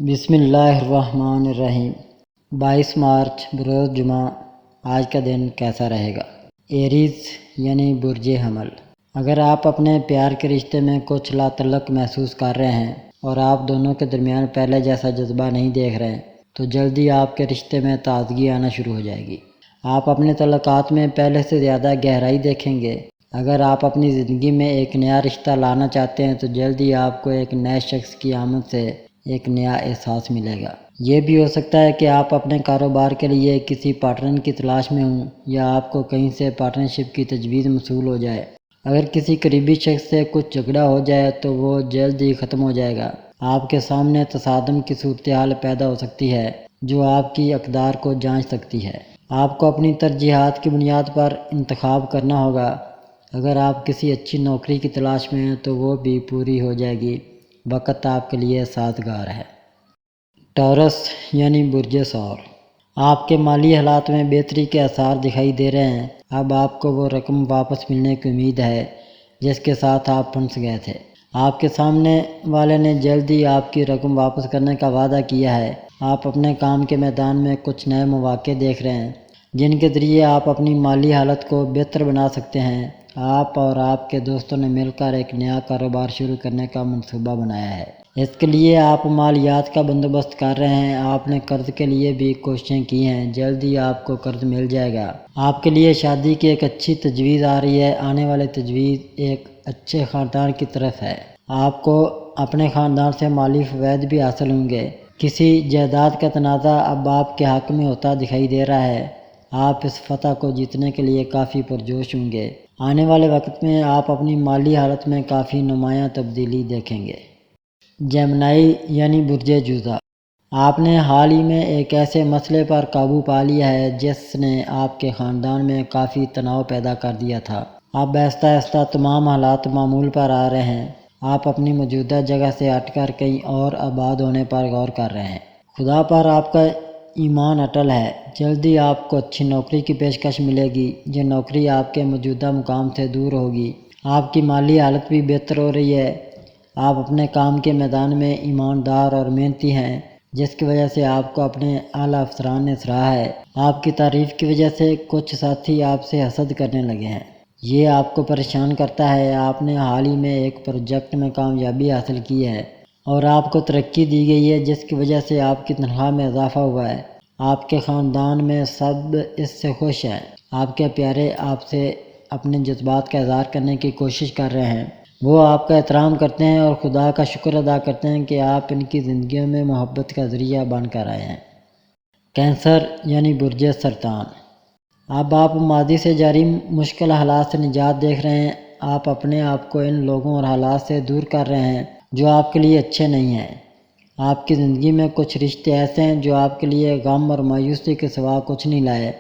بسم اللہ الرحمن الرحیم۔ 22 مارچ بروز جمعہ۔ آج کا دن کیسا رہے گا؟ ایریز یعنی برج حمل۔ اگر آپ اپنے پیار کے رشتے میں کچھ لا تعلق محسوس کر رہے ہیں اور آپ دونوں کے درمیان پہلے جیسا جذبہ نہیں دیکھ رہے تو جلدی آپ کے رشتے میں تازگی آنا شروع ہو جائے گی۔ آپ اپنے تعلقات میں پہلے سے زیادہ گہرائی دیکھیں گے۔ اگر آپ اپنی زندگی میں ایک نیا رشتہ لانا چاہتے ہیں تو جلدی آپ کو ایک نئے شخص کی آمد سے ایک نیا احساس ملے گا۔ یہ بھی ہو سکتا ہے کہ آپ اپنے کاروبار کے لیے کسی پارٹنر کی تلاش میں ہوں یا آپ کو کہیں سے پارٹنرشپ کی تجویز موصول ہو جائے۔ اگر کسی قریبی شخص سے کچھ جھگڑا ہو جائے تو وہ جلد ہی ختم ہو جائے گا۔ آپ کے سامنے تصادم کی صورتحال پیدا ہو سکتی ہے جو آپ کی اقدار کو جانچ سکتی ہے۔ آپ کو اپنی ترجیحات کی بنیاد پر انتخاب کرنا ہوگا۔ اگر آپ کسی اچھی نوکری کی تلاش میں ہیں تو وہ بھی پوری ہو جائے گی۔ وقت آپ کے لیے سازگار ہے۔ ٹورس یعنی برج ثور۔ آپ کے مالی حالات میں بہتری کے آثار دکھائی دے رہے ہیں۔ اب آپ کو وہ رقم واپس ملنے کی امید ہے جس کے ساتھ آپ پھنس گئے تھے۔ آپ کے سامنے والے نے جلد ہی آپ کی رقم واپس کرنے کا وعدہ کیا ہے۔ آپ اپنے کام کے میدان میں کچھ نئے مواقع دیکھ رہے ہیں جن کے ذریعے آپ اپنی مالی حالت کو بہتر بنا سکتے ہیں۔ آپ اور آپ کے دوستوں نے مل کر ایک نیا کاروبار شروع کرنے کا منصوبہ بنایا ہے۔ اس کے لیے آپ مالیات کا بندوبست کر رہے ہیں۔ آپ نے قرض کے لیے بھی کوششیں کی ہیں۔ جلد ہی آپ کو قرض مل جائے گا۔ آپ کے لیے شادی کی ایک اچھی تجویز آ رہی ہے۔ آنے والی تجویز ایک اچھے خاندان کی طرف ہے۔ آپ کو اپنے خاندان سے مالی فوائد بھی حاصل ہوں گے۔ کسی جائیداد کا تنازع اب آپ کے حق میں ہوتا دکھائی دے رہا ہے۔ آپ اس فتح کو جیتنے کے لیے کافی پرجوش ہوں گے۔ آنے والے وقت میں آپ اپنی مالی حالت میں کافی نمایاں تبدیلی دیکھیں گے۔ جیمنائی یعنی برج جوزا۔ آپ نے حال ہی میں ایک ایسے مسئلے پر قابو پا لیا ہے جس نے آپ کے خاندان میں کافی تناؤ پیدا کر دیا تھا۔ اب آہستہ آہستہ تمام حالات معمول پر آ رہے ہیں۔ آپ اپنی موجودہ جگہ سے ہٹ کر کہیں اور آباد ہونے پر غور کر رہے ہیں۔ خدا پر آپ کا ایمان اٹل ہے۔ جلدی آپ کو اچھی نوکری کی پیشکش ملے گی۔ یہ نوکری آپ کے موجودہ مقام سے دور ہوگی۔ آپ کی مالی حالت بھی بہتر ہو رہی ہے۔ آپ اپنے کام کے میدان میں ایماندار اور محنتی ہیں جس کی وجہ سے آپ کو اپنے اعلیٰ افسران نے سراہا ہے۔ آپ کی تعریف کی وجہ سے کچھ ساتھی آپ سے حسد کرنے لگے ہیں۔ یہ آپ کو پریشان کرتا ہے۔ آپ نے حال ہی میں ایک پروجیکٹ میں کامیابی حاصل کی ہے اور آپ کو ترقی دی گئی ہے جس کی وجہ سے آپ کی تنخواہ میں اضافہ ہوا ہے۔ آپ کے خاندان میں سب اس سے خوش ہیں۔ آپ کے پیارے آپ سے اپنے جذبات کا اظہار کرنے کی کوشش کر رہے ہیں۔ وہ آپ کا احترام کرتے ہیں اور خدا کا شکر ادا کرتے ہیں کہ آپ ان کی زندگیوں میں محبت کا ذریعہ بن کر آئے ہیں۔ کینسر یعنی برج سرطان۔ اب آپ ماضی سے جاری مشکل حالات سے نجات دیکھ رہے ہیں۔ آپ اپنے آپ کو ان لوگوں اور حالات سے دور کر رہے ہیں جو آپ کے لیے اچھے نہیں ہیں۔ آپ کی زندگی میں کچھ رشتے ایسے ہیں جو آپ کے لیے غم اور مایوسی کے سوا کچھ نہیں لائے۔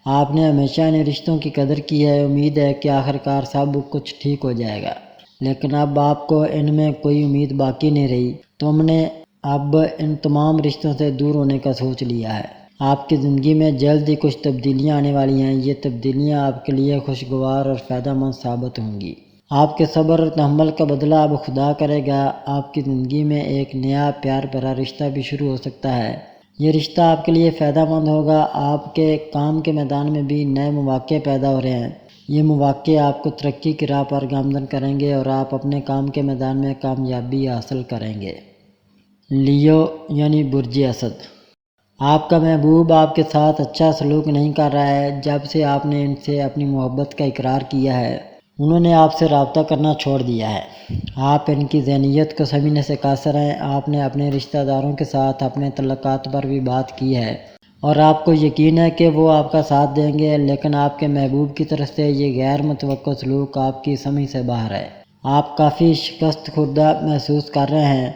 آپ نے ہمیشہ ان رشتوں کی قدر کی ہے۔ امید ہے کہ آخرکار سب کچھ ٹھیک ہو جائے گا، لیکن اب آپ کو ان میں کوئی امید باقی نہیں رہی۔ تم نے اب ان تمام رشتوں سے دور ہونے کا سوچ لیا ہے۔ آپ کی زندگی میں جلد ہی کچھ تبدیلیاں آنے والی ہیں۔ یہ تبدیلیاں آپ کے لیے خوشگوار اور فائدہ مند ثابت ہوں گی۔ آپ کے صبر اور تحمل کا بدلہ اب خدا کرے گا۔ آپ کی زندگی میں ایک نیا پیار بھرا رشتہ بھی شروع ہو سکتا ہے۔ یہ رشتہ آپ کے لیے فائدہ مند ہوگا۔ آپ کے کام کے میدان میں بھی نئے مواقع پیدا ہو رہے ہیں۔ یہ مواقع آپ کو ترقی کی راہ پر گامزن کریں گے اور آپ اپنے کام کے میدان میں کامیابی حاصل کریں گے۔ لیو یعنی برج اسد۔ آپ کا محبوب آپ کے ساتھ اچھا سلوک نہیں کر رہا ہے۔ جب سے آپ نے ان سے اپنی محبت کا اقرار کیا ہے انہوں نے آپ سے رابطہ کرنا چھوڑ دیا ہے۔ آپ ان کی ذہنیت کو سمجھنے سے قاصر ہیں۔ آپ نے اپنے رشتہ داروں کے ساتھ اپنے تعلقات پر بھی بات کی ہے اور آپ کو یقین ہے کہ وہ آپ کا ساتھ دیں گے، لیکن آپ کے محبوب کی طرف سے یہ غیر متوقع سلوک آپ کی سمجھ سے باہر ہے۔ آپ کافی شکست خوردہ محسوس کر رہے ہیں۔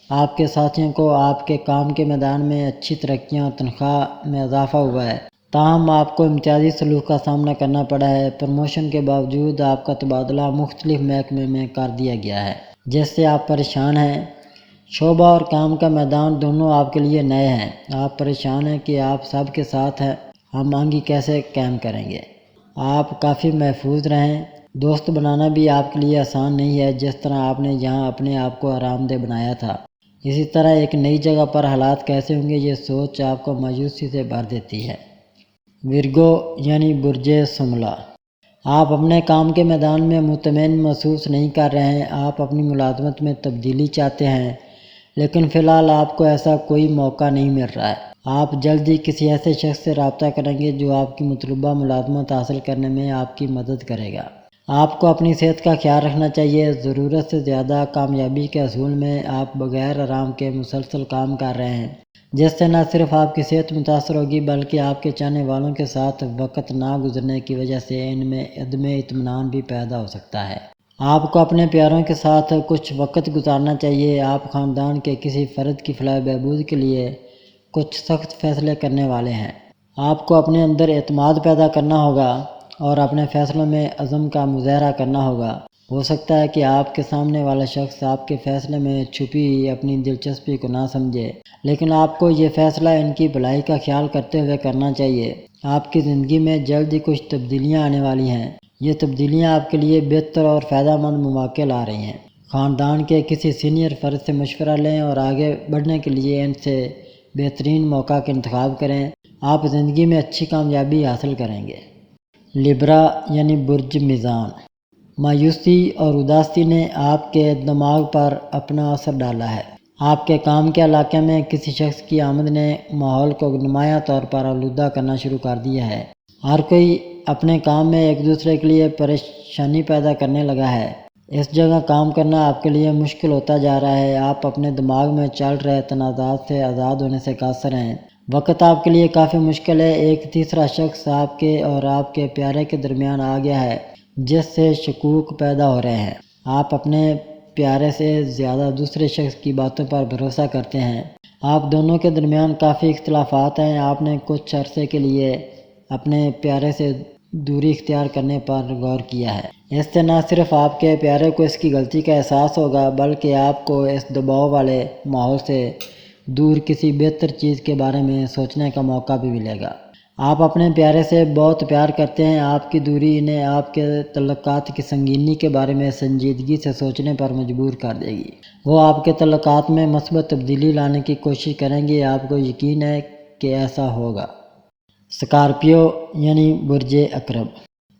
آپ کے ساتھیوں کو آپ کے کام کے میدان میں اچھی ترقیاں اور تنخواہ میں اضافہ ہوا ہے، تاہم آپ کو امتیازی سلوک کا سامنا کرنا پڑا ہے۔ پروموشن کے باوجود آپ کا تبادلہ مختلف محکمے میں کر دیا گیا ہے جس سے آپ پریشان ہیں۔ شعبہ اور کام کا میدان دونوں آپ کے لیے نئے ہیں۔ آپ پریشان ہیں کہ آپ سب کے ساتھ ہم آہنگی کیسے قائم کریں گے۔ آپ کافی محفوظ رہیں۔ دوست بنانا بھی آپ کے لیے آسان نہیں ہے جس طرح آپ نے یہاں اپنے آپ کو آرام دہ بنایا تھا۔ اسی طرح ایک نئی جگہ پر حالات کیسے ہوں گے یہ سوچ آپ کو مایوسی سے بھر دیتی ہے۔ ورگو یعنی برج شملہ، آپ اپنے کام کے میدان میں مطمئن محسوس نہیں کر رہے ہیں، آپ اپنی ملازمت میں تبدیلی چاہتے ہیں، لیکن فی الحال آپ کو ایسا کوئی موقع نہیں مل رہا ہے۔ آپ جلد ہی کسی ایسے شخص سے رابطہ کریں گے جو آپ کی مطلوبہ ملازمت حاصل کرنے میں آپ کی مدد کرے گا۔ آپ کو اپنی صحت کا خیال رکھنا چاہیے، ضرورت سے زیادہ کامیابی کے حصول میں آپ بغیر آرام کے مسلسل کام کر رہے ہیں، جس سے نہ صرف آپ کی صحت متاثر ہوگی بلکہ آپ کے چاہنے والوں کے ساتھ وقت نہ گزرنے کی وجہ سے ان میں عدم اطمینان بھی پیدا ہو سکتا ہے۔ آپ کو اپنے پیاروں کے ساتھ کچھ وقت گزارنا چاہیے، آپ خاندان کے کسی فرد کی فلاح و بہبود کے لیے کچھ سخت فیصلے کرنے والے ہیں۔ آپ کو اپنے اندر اعتماد پیدا کرنا ہوگا اور اپنے فیصلوں میں عزم کا مظاہرہ کرنا ہوگا۔ ہو سکتا ہے کہ آپ کے سامنے والا شخص آپ کے فیصلے میں چھپی اپنی دلچسپی کو نہ سمجھے، لیکن آپ کو یہ فیصلہ ان کی بھلائی کا خیال کرتے ہوئے کرنا چاہیے۔ آپ کی زندگی میں جلد ہی کچھ تبدیلیاں آنے والی ہیں، یہ تبدیلیاں آپ کے لیے بہتر اور فائدہ مند مواقع لا رہی ہیں۔ خاندان کے کسی سینئر فرد سے مشورہ لیں اور آگے بڑھنے کے لیے ان سے بہترین موقع کا انتخاب کریں، آپ زندگی میں اچھی کامیابی حاصل کریں گے۔ لبرا یعنی برج میزان، مایوسی اور اداسی نے آپ کے دماغ پر اپنا اثر ڈالا ہے۔ آپ کے کام کے علاقے میں کسی شخص کی آمد نے ماحول کو نمایاں طور پر آلودہ کرنا شروع کر دیا ہے۔ ہر کوئی اپنے کام میں ایک دوسرے کے لیے پریشانی پیدا کرنے لگا ہے۔ اس جگہ کام کرنا آپ کے لیے مشکل ہوتا جا رہا ہے، آپ اپنے دماغ میں چل رہے تنازعات سے آزاد ہونے سے قاصر ہیں۔ وقت آپ کے لیے کافی مشکل ہے، ایک تیسرا شخص آپ کے اور آپ کے پیارے کے درمیان آ گیا ہے جس سے شکوک پیدا ہو رہے ہیں۔ آپ اپنے پیارے سے زیادہ دوسرے شخص کی باتوں پر بھروسہ کرتے ہیں، آپ دونوں کے درمیان کافی اختلافات ہیں، آپ نے کچھ عرصے کے لیے اپنے پیارے سے دوری اختیار کرنے پر غور کیا ہے۔ اس سے نہ صرف آپ کے پیارے کو اس کی غلطی کا احساس ہوگا بلکہ آپ کو اس دباؤ والے ماحول سے دور کسی بہتر چیز کے بارے میں سوچنے کا موقع بھی ملے گا۔ آپ اپنے پیارے سے بہت پیار کرتے ہیں، آپ کی دوری انہیں آپ کے تعلقات کی سنگینی کے بارے میں سنجیدگی سے سوچنے پر مجبور کر دے گی۔ وہ آپ کے تعلقات میں مثبت تبدیلی لانے کی کوشش کریں گے، آپ کو یقین ہے کہ ایسا ہوگا۔ اسکارپیو یعنی برج عقرب،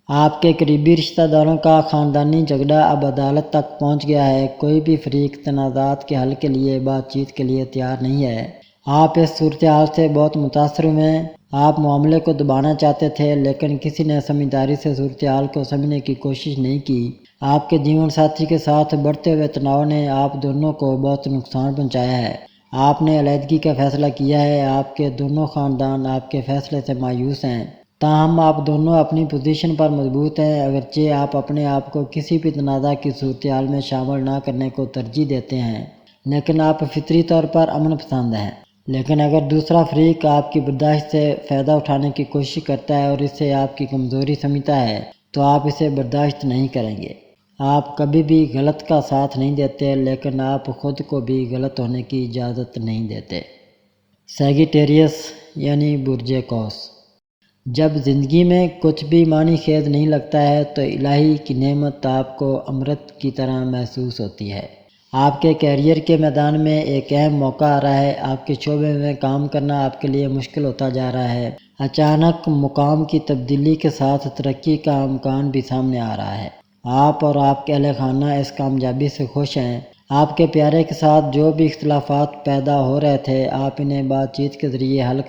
آپ کے قریبی رشتہ داروں کا خاندانی جھگڑا اب عدالت تک پہنچ گیا ہے، کوئی بھی فریق تنازعات کے حل کے لیے بات چیت کے لیے تیار نہیں ہے۔ آپ اس صورتحال سے بہت متاثر ہوئے ہیں، آپ معاملے کو دبانا چاہتے تھے لیکن کسی نے سمجھداری سے صورتحال کو سمجھنے کی کوشش نہیں کی۔ آپ کے جیون ساتھی کے ساتھ بڑھتے ہوئے تناؤ نے آپ دونوں کو بہت نقصان پہنچایا ہے، آپ نے علیحدگی کا فیصلہ کیا ہے، آپ کے دونوں خاندان آپ کے فیصلے سے مایوس ہیں، تاہم آپ دونوں اپنی پوزیشن پر مضبوط ہیں، اگرچہ آپ اپنے آپ کو کسی بھی تنازع کی صورتحال میں شامل نہ کرنے کو ترجیح دیتے ہیں، لیکن آپ فطری طور پر امن پسند ہیں۔ لیکن اگر دوسرا فریق آپ کی برداشت سے فائدہ اٹھانے کی کوشش کرتا ہے اور اسے آپ کی کمزوری سمجھتا ہے تو آپ اسے برداشت نہیں کریں گے۔ آپ کبھی بھی غلط کا ساتھ نہیں دیتے لیکن آپ خود کو بھی غلط ہونے کی اجازت نہیں دیتے۔ سیگیٹیریس یعنی برج قوس، جب زندگی میں کچھ بھی معنی خیز نہیں لگتا ہے تو الہی کی نعمت آپ کو امرت کی طرح محسوس ہوتی ہے۔ آپ کے کیریئر کے میدان میں ایک اہم موقع آ رہا ہے، آپ کے شعبے میں کام کرنا آپ کے لیے مشکل ہوتا جا رہا ہے، اچانک مقام کی تبدیلی کے ساتھ ترقی کا امکان بھی سامنے آ رہا ہے۔ آپ اور آپ کے اہل خانہ اس کامیابی سے خوش ہیں، آپ کے پیارے کے ساتھ جو بھی اختلافات پیدا ہو رہے تھے آپ انہیں بات چیت کے ذریعے حل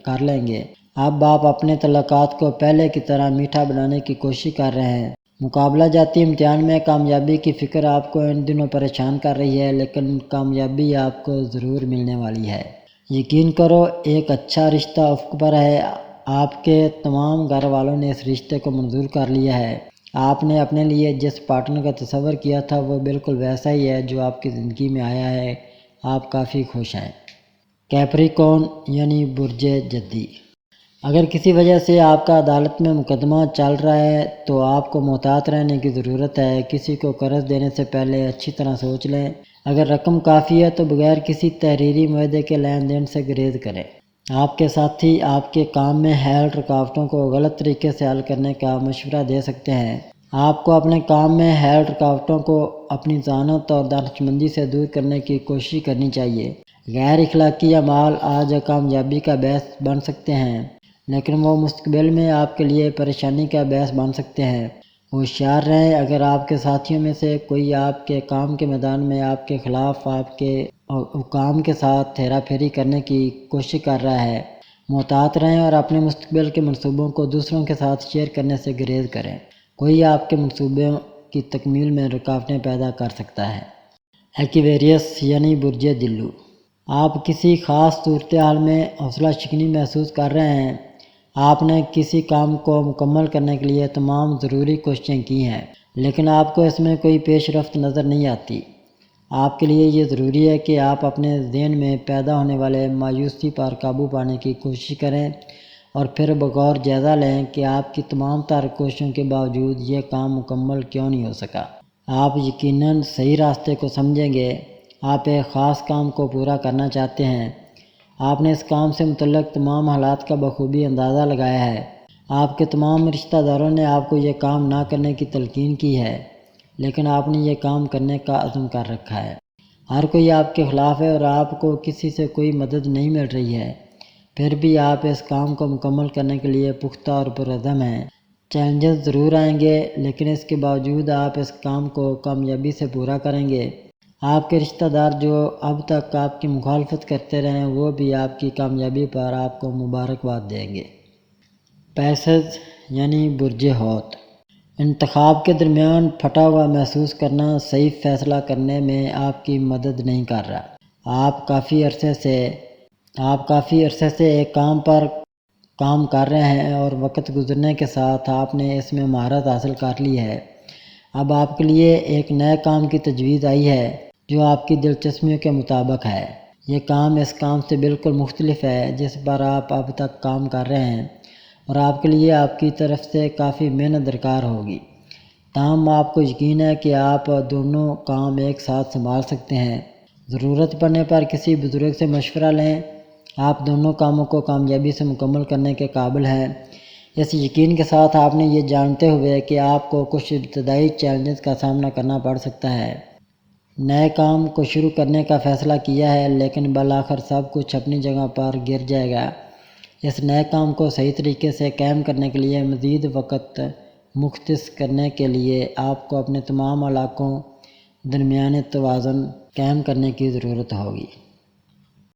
کر لیں گے۔ اب آپ اپنے تعلقات کو پہلے کی طرح میٹھا بنانے کی کوشش کر رہے ہیں۔ مقابلہ جاتی امتحان میں کامیابی کی فکر آپ کو ان دنوں پریشان کر رہی ہے، لیکن کامیابی آپ کو ضرور ملنے والی ہے۔ یقین کرو، ایک اچھا رشتہ افق پر ہے، آپ کے تمام گھر والوں نے اس رشتے کو منظور کر لیا ہے۔ آپ نے اپنے لیے جس پارٹنر کا تصور کیا تھا وہ بالکل ویسا ہی ہے جو آپ کی زندگی میں آیا ہے، آپ کافی خوش ہیں۔ کیپریکون یعنی برج جدی، اگر کسی وجہ سے آپ کا عدالت میں مقدمہ چل رہا ہے تو آپ کو محتاط رہنے کی ضرورت ہے، کسی کو قرض دینے سے پہلے اچھی طرح سوچ لیں، اگر رقم کافی ہے تو بغیر کسی تحریری معاہدے کے لین دین سے گریز کریں۔ آپ کے ساتھی آپ کے کام میں حائل رکاوٹوں کو غلط طریقے سے حل کرنے کا مشورہ دے سکتے ہیں، آپ کو اپنے کام میں حائل رکاوٹوں کو اپنی ذہانت اور دانشمندی سے دور کرنے کی کوشش کرنی چاہیے۔ غیر اخلاقی اعمال آج کامیابی کا باعث بن سکتے ہیں، لیکن وہ مستقبل میں آپ کے لیے پریشانی کا باعث بن سکتے ہیں۔ ہوشیار رہیں، اگر آپ کے ساتھیوں میں سے کوئی آپ کے کام کے میدان میں آپ کے خلاف آپ کے حکام کے ساتھ ہیرا پھیری کرنے کی کوشش کر رہا ہے، محتاط رہیں اور اپنے مستقبل کے منصوبوں کو دوسروں کے ساتھ شیئر کرنے سے گریز کریں۔ کوئی آپ کے منصوبوں کی تکمیل میں رکاوٹیں پیدا کر سکتا ہے۔ ایکویریس یعنی برج دلو، آپ کسی خاص صورتحال میں حوصلہ شکنی محسوس کر رہے ہیں۔ آپ نے کسی کام کو مکمل کرنے کے لیے تمام ضروری کوششیں کی ہیں، لیکن آپ کو اس میں کوئی پیش رفت نظر نہیں آتی۔ آپ کے لیے یہ ضروری ہے کہ آپ اپنے ذہن میں پیدا ہونے والے مایوسی پر قابو پانے کی کوشش کریں اور پھر بغور جائزہ لیں کہ آپ کی تمام تر کوششوں کے باوجود یہ کام مکمل کیوں نہیں ہو سکا۔ آپ یقیناً صحیح راستے کو سمجھیں گے۔ آپ ایک خاص کام کو پورا کرنا چاہتے ہیں۔ آپ نے اس کام سے متعلق تمام حالات کا بخوبی اندازہ لگایا ہے۔ آپ کے تمام رشتہ داروں نے آپ کو یہ کام نہ کرنے کی تلقین کی ہے، لیکن آپ نے یہ کام کرنے کا عزم کر رکھا ہے۔ ہر کوئی آپ کے خلاف ہے اور آپ کو کسی سے کوئی مدد نہیں مل رہی ہے، پھر بھی آپ اس کام کو مکمل کرنے کے لیے پختہ اور پرعزم ہیں۔ چیلنجز ضرور آئیں گے، لیکن اس کے باوجود آپ اس کام کو کامیابی سے پورا کریں گے۔ آپ کے رشتہ دار جو اب تک آپ کی مخالفت کرتے رہے ہیں، وہ بھی آپ کی کامیابی پر آپ کو مبارکباد دیں گے۔ پیسز یعنی برج حوت، انتخاب کے درمیان پھٹا ہوا محسوس کرنا صحیح فیصلہ کرنے میں آپ کی مدد نہیں کر رہا۔ آپ کافی عرصے سے ایک کام پر کام کر رہے ہیں اور وقت گزرنے کے ساتھ آپ نے اس میں مہارت حاصل کر لی ہے۔ اب آپ کے لیے ایک نئے کام کی تجویز آئی ہے جو آپ کی دلچسپیوں کے مطابق ہے۔ یہ کام اس کام سے بالکل مختلف ہے جس پر آپ اب تک کام کر رہے ہیں، اور آپ کے لیے آپ کی طرف سے کافی محنت درکار ہوگی۔ تاہم آپ کو یقین ہے کہ آپ دونوں کام ایک ساتھ سنبھال سکتے ہیں۔ ضرورت پڑنے پر کسی بزرگ سے مشورہ لیں۔ آپ دونوں کاموں کو کامیابی سے مکمل کرنے کے قابل ہیں۔ اس یقین کے ساتھ آپ نے یہ جانتے ہوئے کہ آپ کو کچھ ابتدائی چیلنجز کا سامنا کرنا پڑ سکتا ہے، نئے کام کو شروع کرنے کا فیصلہ کیا ہے، لیکن بالآخر سب کچھ اپنی جگہ پر گر جائے گا۔ اس نئے کام کو صحیح طریقے سے قائم کرنے کے لیے مزید وقت مختص کرنے کے لیے آپ کو اپنے تمام علاقوں درمیان توازن قائم کرنے کی ضرورت ہوگی۔